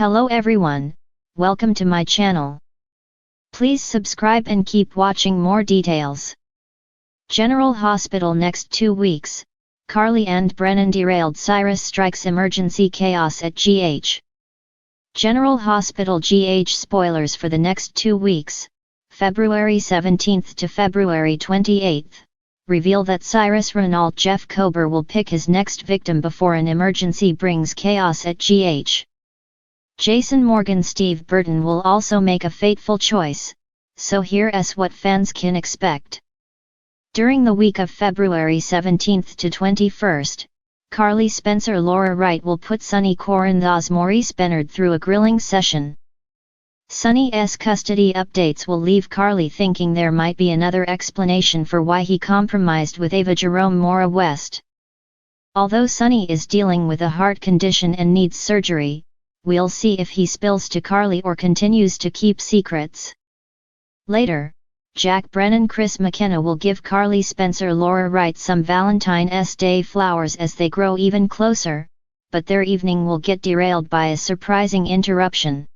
Hello everyone, welcome to my channel. Please subscribe and keep watching more details. General Hospital next 2 weeks, Carly and Brennan derailed. Cyrus strikes emergency chaos at GH. General Hospital GH spoilers for the next 2 weeks, February 17th to February 28th, reveal that Cyrus Renault Jeff Kober will pick his next victim before an emergency brings chaos at GH. Jason Morgan Steve Burton will also make a fateful choice, so here's what fans can expect. During the week of February 17th to 21st, Carly Spencer Laura Wright will put Sonny Corinthos Maurice Bennard through a grilling session. Sonny's custody updates will leave Carly thinking there might be another explanation for why he compromised with Ava Jerome Mora West. Although Sonny is dealing with a heart condition and needs surgery, we'll see if he spills to Carly or continues to keep secrets. Later, Jack Brennan Chris McKenna will give Carly Spencer Laura Wright some Valentine's Day flowers as they grow even closer, but their evening will get derailed by a surprising interruption.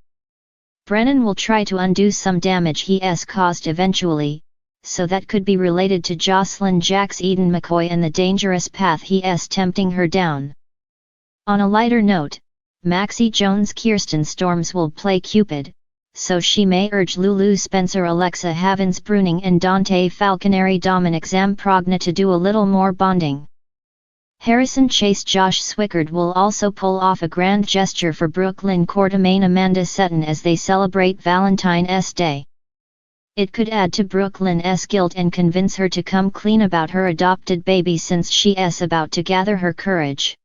Brennan will try to undo some damage he's caused eventually, so that could be related to Jocelyn Jack's Eden McCoy and the dangerous path he's tempting her down. On a lighter note, Maxie Jones Kirsten Storms will play Cupid, so she may urge Lulu Spencer Alexa Havens Bruning and Dante Falconeri Dominic Zamprogna to do a little more bonding. Harrison Chase Josh Swickard will also pull off a grand gesture for Brooklyn Quartermain Amanda Seton as they celebrate Valentine's Day. It could add to Brooklyn's guilt and convince her to come clean about her adopted baby since she's about to gather her courage.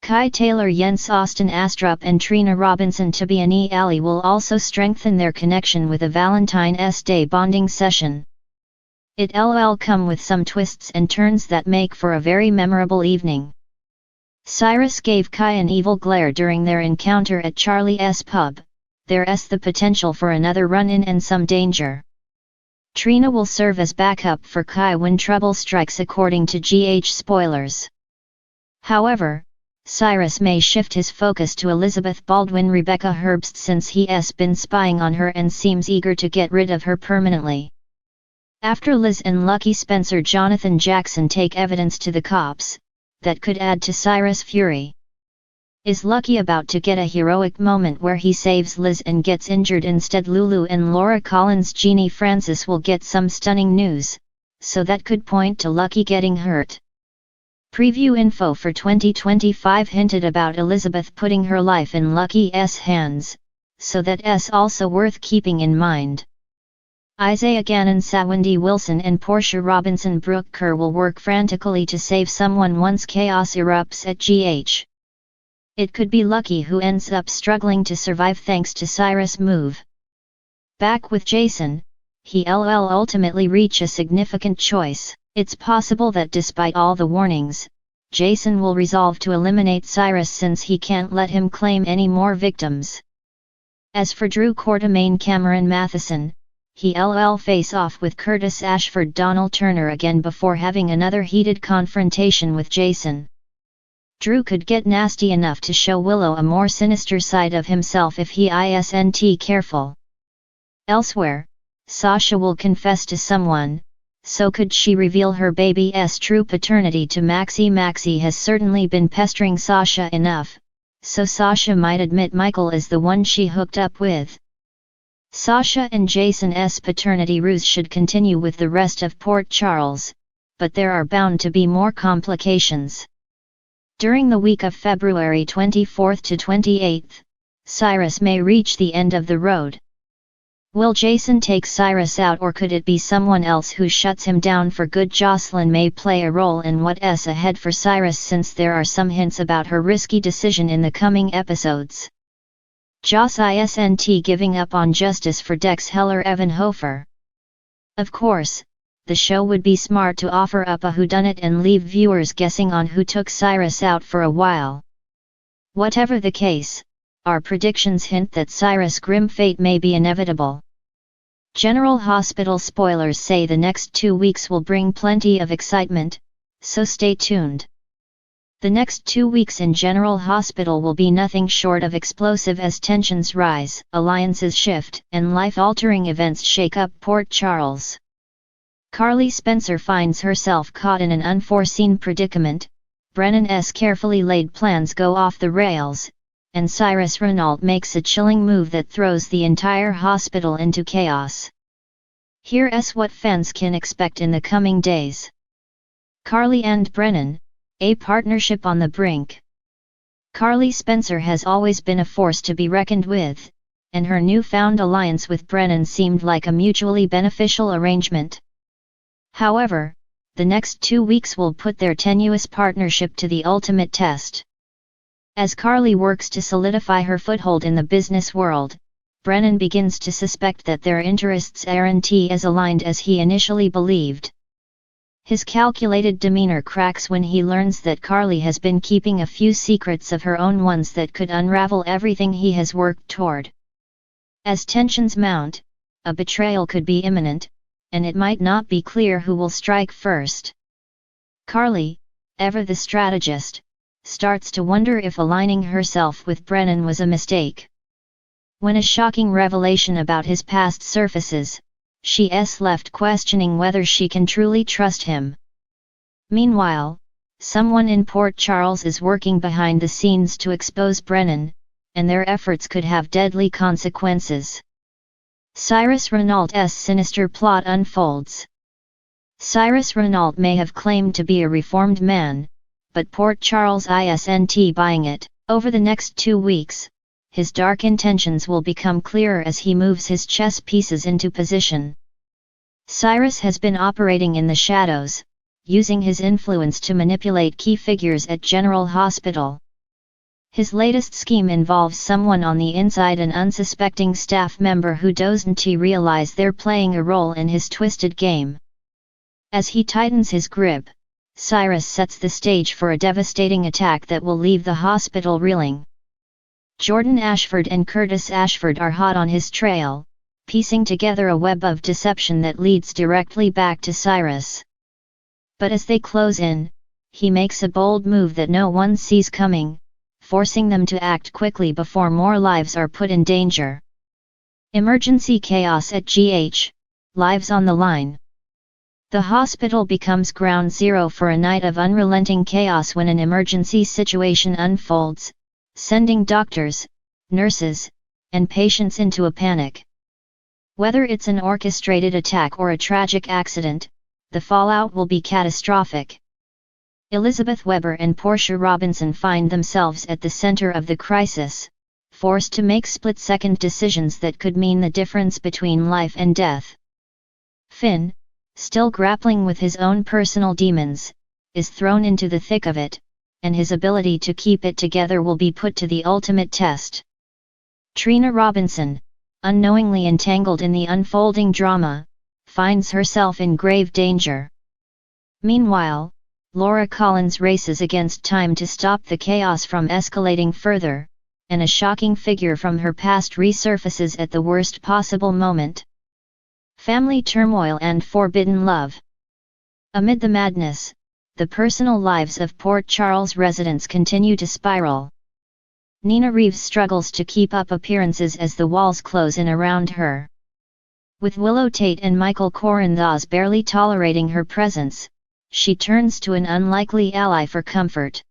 Kai Taylor Jens Austin Astrup and Trina Robinson Tabiani Ali will also strengthen their connection with a Valentine's Day bonding session. It'll come with some twists and turns that make for a very memorable evening. Cyrus gave Kai an evil glare during their encounter at Charlie's pub. There's the potential for another run-in and some danger. Trina will serve as backup for Kai when trouble strikes according to GH spoilers. However, Cyrus may shift his focus to Elizabeth Baldwin Rebecca Herbst since he's been spying on her and seems eager to get rid of her permanently. After Liz and Lucky Spencer Jonathan Jackson take evidence to the cops, that could add to Cyrus' fury. Is Lucky about to get a heroic moment where he saves Liz and gets injured instead? Lulu and Laura Collins Jeannie Francis will get some stunning news, so that could point to Lucky getting hurt. Preview info for 2025 hinted about Elizabeth putting her life in Lucky's hands, so that's also worth keeping in mind. Isaiah Gannon Sawindi Wilson and Portia Robinson Brooke Kerr will work frantically to save someone once chaos erupts at GH. It could be Lucky who ends up struggling to survive thanks to Cyrus' move. Back with Jason, he'll ultimately reach a significant choice. It's possible that despite all the warnings, Jason will resolve to eliminate Cyrus since he can't let him claim any more victims. As for Drew Quartermain Cameron Matheson, he'll face off with Curtis Ashford Donald Turner again before having another heated confrontation with Jason. Drew could get nasty enough to show Willow a more sinister side of himself if he isn't careful. Elsewhere, Sasha will confess to someone. So could she reveal her baby's true paternity to Maxie? Maxie has certainly been pestering Sasha enough, so Sasha might admit Michael is the one she hooked up with. Sasha and Jason's paternity ruse should continue with the rest of Port Charles, but there are bound to be more complications. During the week of February 24th to 28th, Cyrus may reach the end of the road. Will Jason take Cyrus out or could it be someone else who shuts him down for good? Jocelyn may play a role in what's ahead for Cyrus since there are some hints about her risky decision in the coming episodes. Joss isn't giving up on justice for Dex Heller Evan Hofer. Of course, the show would be smart to offer up a whodunit and leave viewers guessing on who took Cyrus out for a while. Whatever the case, our predictions hint that Cyrus' grim fate may be inevitable. General Hospital spoilers say the next 2 weeks will bring plenty of excitement, so stay tuned. The next 2 weeks in General Hospital will be nothing short of explosive as tensions rise, alliances shift, and life-altering events shake up Port Charles. Carly Spencer finds herself caught in an unforeseen predicament. Brennan's carefully laid plans go off the rails, and Cyrus Renault makes a chilling move that throws the entire hospital into chaos. Here's what fans can expect in the coming days. Carly and Brennan, a partnership on the brink. Carly Spencer has always been a force to be reckoned with, and her newfound alliance with Brennan seemed like a mutually beneficial arrangement. However, the next 2 weeks will put their tenuous partnership to the ultimate test. As Carly works to solidify her foothold in the business world, Brennan begins to suspect that their interests aren't as aligned as he initially believed. His calculated demeanor cracks when he learns that Carly has been keeping a few secrets of her own, ones that could unravel everything he has worked toward. As tensions mount, a betrayal could be imminent, and it might not be clear who will strike first. Carly, ever the strategist, starts to wonder if aligning herself with Brennan was a mistake. When a shocking revelation about his past surfaces, she's left questioning whether she can truly trust him. Meanwhile, someone in Port Charles is working behind the scenes to expose Brennan, and their efforts could have deadly consequences. Cyrus Renault's sinister plot unfolds. Cyrus Renault may have claimed to be a reformed man, but Port Charles isn't buying it. Over the next 2 weeks, his dark intentions will become clearer as he moves his chess pieces into position. Cyrus has been operating in the shadows, using his influence to manipulate key figures at General Hospital. His latest scheme involves someone on the inside, an unsuspecting staff member who doesn't realize they're playing a role in his twisted game. As he tightens his grip, Cyrus sets the stage for a devastating attack that will leave the hospital reeling. Jordan Ashford and Curtis Ashford are hot on his trail, piecing together a web of deception that leads directly back to Cyrus. But as they close in, he makes a bold move that no one sees coming, forcing them to act quickly before more lives are put in danger. Emergency chaos at GH, lives on the line. The hospital becomes ground zero for a night of unrelenting chaos when an emergency situation unfolds, sending doctors, nurses, and patients into a panic. Whether it's an orchestrated attack or a tragic accident, the fallout will be catastrophic. Elizabeth Weber and Portia Robinson find themselves at the center of the crisis, forced to make split-second decisions that could mean the difference between life and death. Finn, still grappling with his own personal demons, is thrown into the thick of it, and his ability to keep it together will be put to the ultimate test. Trina Robinson, unknowingly entangled in the unfolding drama, finds herself in grave danger. Meanwhile, Laura Collins races against time to stop the chaos from escalating further, and a shocking figure from her past resurfaces at the worst possible moment. Family turmoil and forbidden love. Amid the madness, the personal lives of Port Charles residents continue to spiral. Nina Reeves struggles to keep up appearances as the walls close in around her. With Willow Tate and Michael Corinthos barely tolerating her presence, she turns to an unlikely ally for comfort.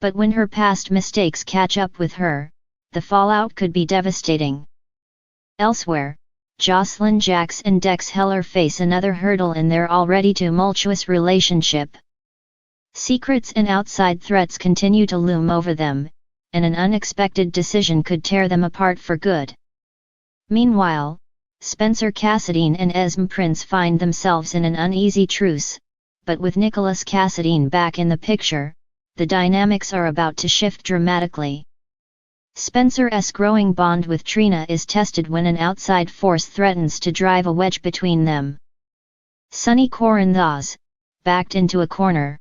But when her past mistakes catch up with her, the fallout could be devastating. Elsewhere, Jocelyn Jacks and Dex Heller face another hurdle in their already tumultuous relationship. Secrets and outside threats continue to loom over them, and an unexpected decision could tear them apart for good. Meanwhile, Spencer Cassadine and Esme Prince find themselves in an uneasy truce, but with Nicholas Cassadine back in the picture, the dynamics are about to shift dramatically. Spencer's growing bond with Trina is tested when an outside force threatens to drive a wedge between them. Sonny Corinthos, backed into a corner.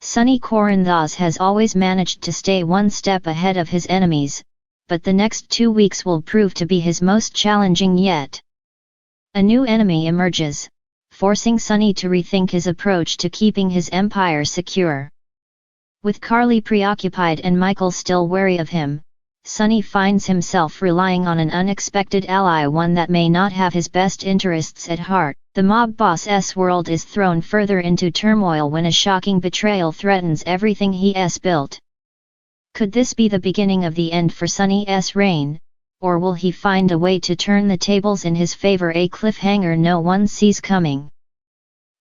Sonny Corinthos has always managed to stay one step ahead of his enemies, but the next 2 weeks will prove to be his most challenging yet. A new enemy emerges, forcing Sonny to rethink his approach to keeping his empire secure. With Carly preoccupied and Michael still wary of him, Sonny finds himself relying on an unexpected ally, one that may not have his best interests at heart. The mob boss's world is thrown further into turmoil when a shocking betrayal threatens everything he's built. Could this be the beginning of the end for Sonny's reign, or will he find a way to turn the tables in his favor, a cliffhanger no one sees coming?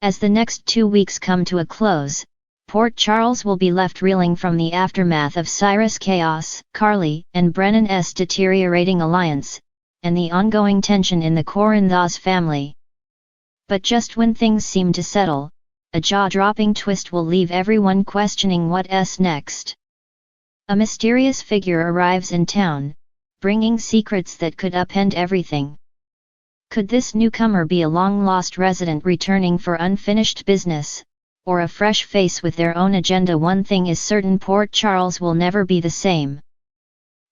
As the next 2 weeks come to a close, Port Charles will be left reeling from the aftermath of Cyrus' chaos, Carly and Brennan's deteriorating alliance, and the ongoing tension in the Corinthos family. But just when things seem to settle, a jaw-dropping twist will leave everyone questioning what's next. A mysterious figure arrives in town, bringing secrets that could upend everything. Could this newcomer be a long-lost resident returning for unfinished business, or a fresh face with their own agenda? One thing is certain: Port Charles will never be the same.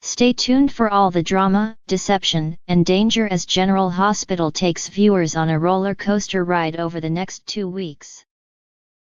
Stay tuned for all the drama, deception, and danger as General Hospital takes viewers on a roller coaster ride over the next 2 weeks.